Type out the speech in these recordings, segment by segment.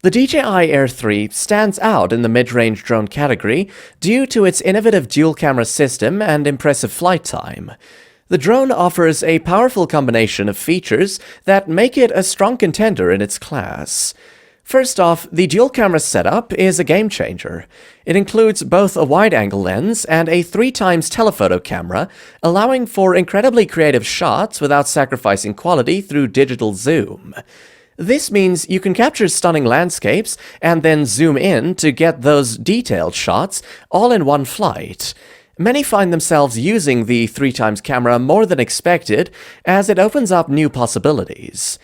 The DJI Air 3 stands out in the mid-range drone category due to its innovative dual-camera system and impressive flight time. The drone offers a powerful combination of features that make it a strong contender in its class. First off, the dual-camera setup is a game-changer. It includes both a wide-angle lens and a 3x telephoto camera, allowing for incredibly creative shots without sacrificing quality through digital zoom. This means you can capture stunning landscapes and then zoom in to get those detailed shots all in one flight. Many find themselves using the 3x camera more than expected, as it opens up new possibilities.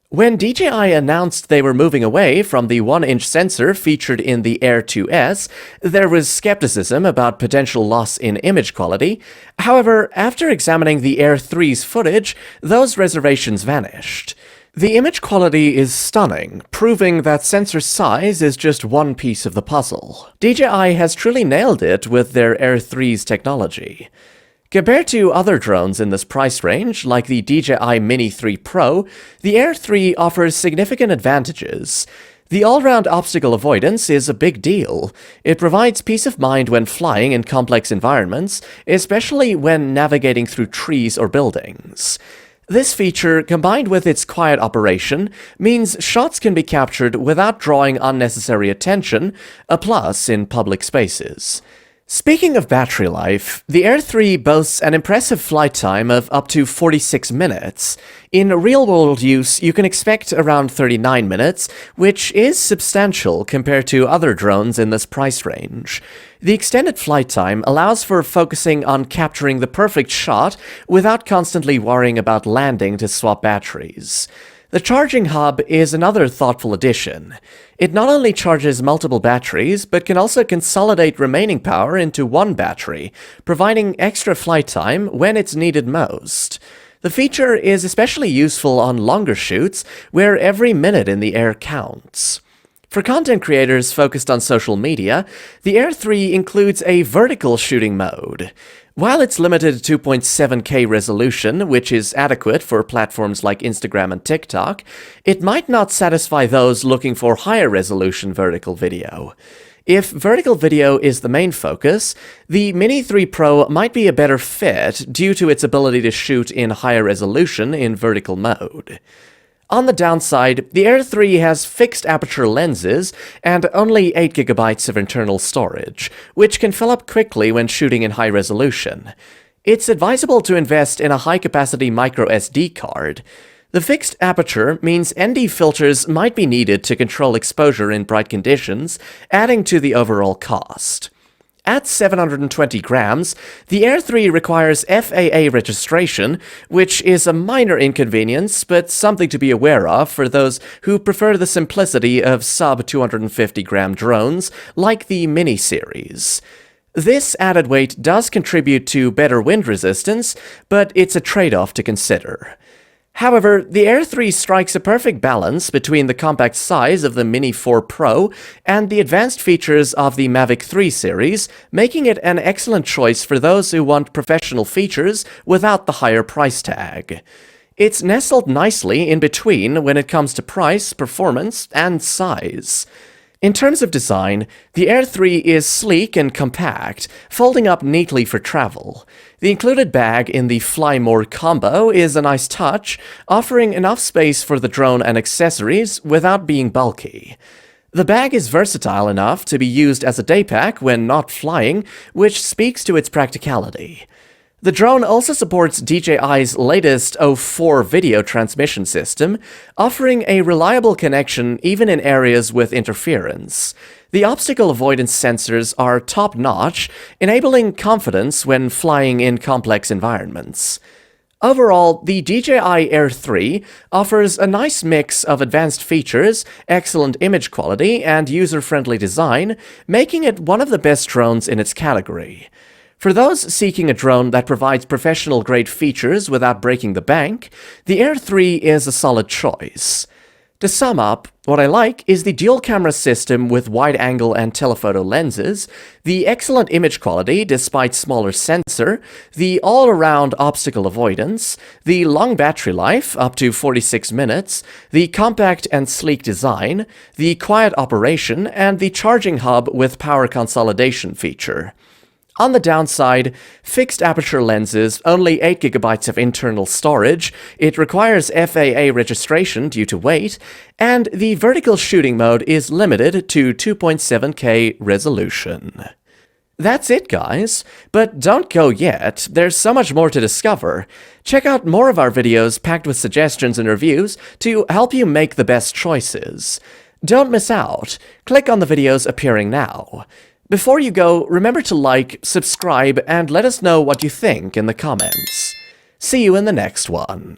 When DJI announced they were moving away from the 1-inch sensor featured in the Air 2S, there was skepticism about potential loss in image quality. However, after examining the Air 3's footage, those reservations vanished. The image quality is stunning, proving that sensor size is just one piece of the puzzle. DJI has truly nailed it with their Air 3's technology. Compared to other drones in this price range, like the DJI Mini 3 Pro, the Air 3 offers significant advantages. The all-round obstacle avoidance is a big deal. It provides peace of mind when flying in complex environments, especially when navigating through trees or buildings. This feature, combined with its quiet operation, means shots can be captured without drawing unnecessary attention, a plus in public spaces. Speaking of battery life, the Air 3 boasts an impressive flight time of up to 46 minutes. In real-world use, you can expect around 39 minutes, which is substantial compared to other drones in this price range. The extended flight time allows for focusing on capturing the perfect shot without constantly worrying about landing to swap batteries. The charging hub is another thoughtful addition. It not only charges multiple batteries, but can also consolidate remaining power into one battery, providing extra flight time when it's needed most. The feature is especially useful on longer shoots, where every minute in the air counts. For content creators focused on social media, the Air 3 includes a vertical shooting mode. While it's limited to 2.7K resolution, which is adequate for platforms like Instagram and TikTok, it might not satisfy those looking for higher resolution vertical video. If vertical video is the main focus, the Mini 3 Pro might be a better fit due to its ability to shoot in higher resolution in vertical mode. On the downside, the Air 3 has fixed aperture lenses and only 8GB of internal storage, which can fill up quickly when shooting in high resolution. It's advisable to invest in a high-capacity microSD card. The fixed aperture means ND filters might be needed to control exposure in bright conditions, adding to the overall cost. At 720 grams, the Air 3 requires FAA registration, which is a minor inconvenience, but something to be aware of for those who prefer the simplicity of sub-250-gram drones like the Mini series. This added weight does contribute to better wind resistance, but it's a trade-off to consider. However, the Air 3 strikes a perfect balance between the compact size of the Mini 4 Pro and the advanced features of the Mavic 3 series, making it an excellent choice for those who want professional features without the higher price tag. It's nestled nicely in between when it comes to price, performance, and size. In terms of design, the Air 3 is sleek and compact, folding up neatly for travel. The included bag in the Fly More combo is a nice touch, offering enough space for the drone and accessories without being bulky. The bag is versatile enough to be used as a day pack when not flying, which speaks to its practicality. The drone also supports DJI's latest O4 video transmission system, offering a reliable connection even in areas with interference. The obstacle avoidance sensors are top-notch, enabling confidence when flying in complex environments. Overall, the DJI Air 3 offers a nice mix of advanced features, excellent image quality, and user-friendly design, making it one of the best drones in its category. For those seeking a drone that provides professional-grade features without breaking the bank, the Air 3 is a solid choice. To sum up, what I like is the dual camera system with wide-angle and telephoto lenses, the excellent image quality despite smaller sensor, the all-around obstacle avoidance, the long battery life, up to 46 minutes, the compact and sleek design, the quiet operation, and the charging hub with power consolidation feature. On the downside, fixed aperture lenses, only 8GB of internal storage, it requires FAA registration due to weight, and the vertical shooting mode is limited to 2.7K resolution. That's it, guys. But don't go yet, there's so much more to discover. Check out more of our videos packed with suggestions and reviews to help you make the best choices. Don't miss out. Click on the videos appearing now. Before you go, remember to like, subscribe, and let us know what you think in the comments. See you in the next one.